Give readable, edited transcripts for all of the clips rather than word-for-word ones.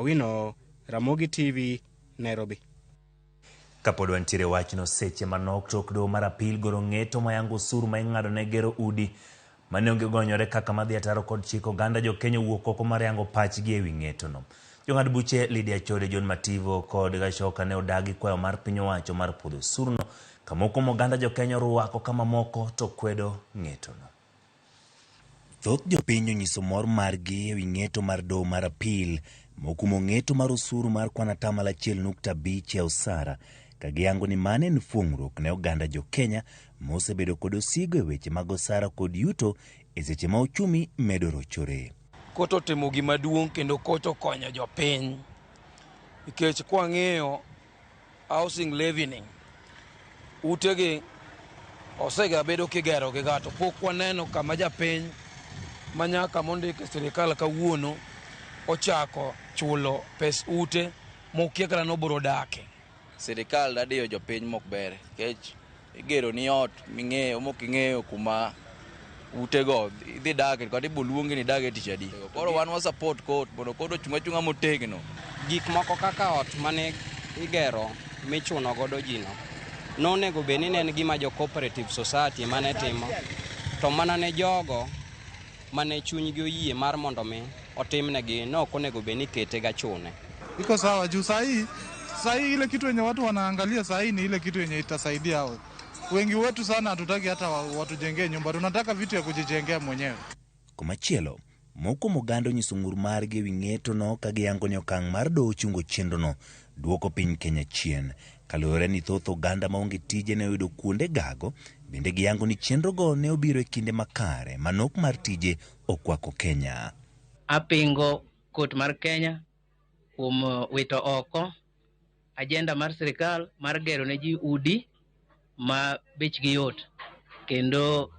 Owino, Ramogi TV, Nairobi. Kapod wantiere wachno seche manok tok doho mar apil goro ng'eto mayango osuru ma ing'ado ne gero udi mane onge gonyore kaka madhi ataro kod chik oganda Jo-Kenya wuok oko mar yango pachgi ewi ng'etono. Jong'ad buche Lydia Chode, John Mativo kod Gashoka ne odagi kwayo mar piny owacho mar puodho osuruno, kamoko oganda Jo-Kenya orwako kama moko to kwedo ng'etono. Thoth jopiny onyiso mor margi ewi ng'eto mar doho mar apil mokumo ng'eto mar osuru mar kwan 1.5 e osara, ka giyango ni mane en fuong'ruok ne oganda Jo-Kenya mosebedo kod osigo e weche mag osara kod yuto e seche ma ochumi medo rochore. Kot otimo gima duong' kendo kot okonyo jopiny, nikech kwang'iyo housing levying utegi osega bedo kigero gi gato, pok waneno kama japiny manyaka mondik e sirikal kawuono ochako chulo pes ute mokia kala nobro dake. Sirikal dadiyo jopiny mok ber, kech igero ni ot ming'eyo mok ing'eyo kuma utego idhi dake kata iboluongi ni dage tich adi. Koro wan wa support court mondo court ochung'a motegno. Gik moko kaka ot mane igero michuno godo jino nonego bed ni en gima jo cooperative society mane timo, to mana ne jogo mane chunygi oyie mar mondo mi otimnegi no onego bed ni kete ga chune. Iko sawa juu sahi ile kitu yenye watu wanaangalia sahi ni ile kitu yenye itasaidia hao. Wengi wetu sana hatutaki hata watujengee nyumba, tunataka vitu ya kujijengea mwenyewe. Komachielo, moko moganda onyiso ng'ur margi ewi ng'etono ka giyango ni okang' mar doho chungo chenrono duoko piny Kenya chien. Kaluwore ni thoth oganda maonge tije ne oyudo kuonde gago, bende giyango ni chenrogo ne obiro e kinde makare manok mar tije okwako Kenya. Apingo kot mar Kenya kuom wito oko ajenda mar sirikal mar gero ne ji udi ma bechgi yot, kendo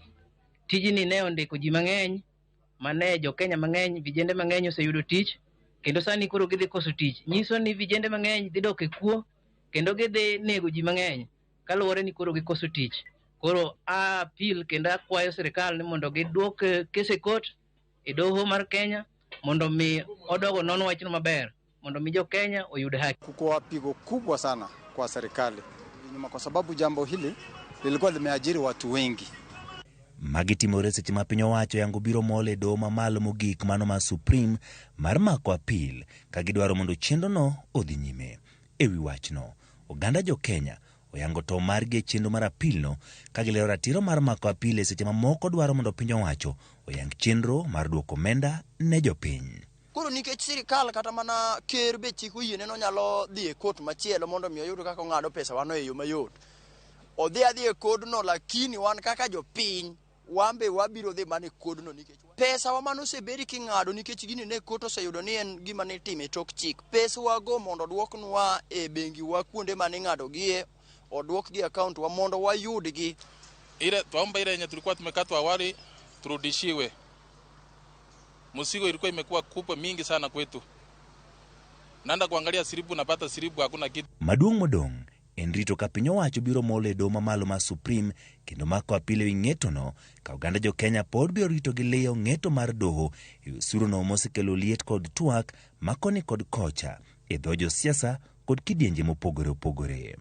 tijni ne ondiko ji mang'eny mane Jo-Kenya mang'eny, vijende mang'eny oseyudo tich, kendo sani koro gidhi koso tich. Nyiso ni vijende mang'eny dhi dok e kuo kendo gidhi nego ji mang'eny kaluwore ni koro gikoso tich. Koro apil kendo akwayo sirikal ni mondo giduok kese kot e doho mar Kenya mondo mi odogo non wachno maber, mondo mi Jo-Kenya oyud haki. Kuko pigo kubwa sana kwa serikali kwa sababu jambo hili lilikuwa limeajiri watu wengi. Magitimore seche ma piny owacho yango biro mole doho mamalo mogik mano ma Supreme mar mako apil ka gidwaro mondo chenrono odhi nyime. Ewi wachno, oganda Jo-Kenya oyango to margi e chenro mar apilno ka gilero ratiro mar mako apil e seche ma moko dwaro mondo piny owacho oyang chenro mar duoko omenda ne jopiny. Koro nikech sirikal kata mana ker be chik oyiene no nyalo dhi e kot machielo mondo mi oyud kaka ong'ado pesa wano e yo mayot. Odhi e kodno, lakini wan kaka jopiny wambe wabiro dhi mane kodno nikech pesa wa mano osebedi king'ado nikech gini ne kot oseyudo ni en gima ne time tok chik. Pesa wago mondo duoknwa e bengi wa kuonde mane ng'ado gie, oduok gi account wa mondo wayudgi. Ile tuomba ile yenye tulikuwa tumekatwa awali turudishiwe. Musigo ilikuwa imekuwa kubwa mingi sana kwetu. Nanda kuangalia siribu napata siribu hakuna kitu. Maduong' modong' en rito ka piny owacho biro mole doho mamalo ma Supreme kendo mako apil ewi ng'etono ka oganda Jo-Kenya pod biro rito gi liyo ng'eto mar doho e osuruno mosekelo liet kod twak makoni kod kocha e dho josiasa kod kidienje mopogore opogore.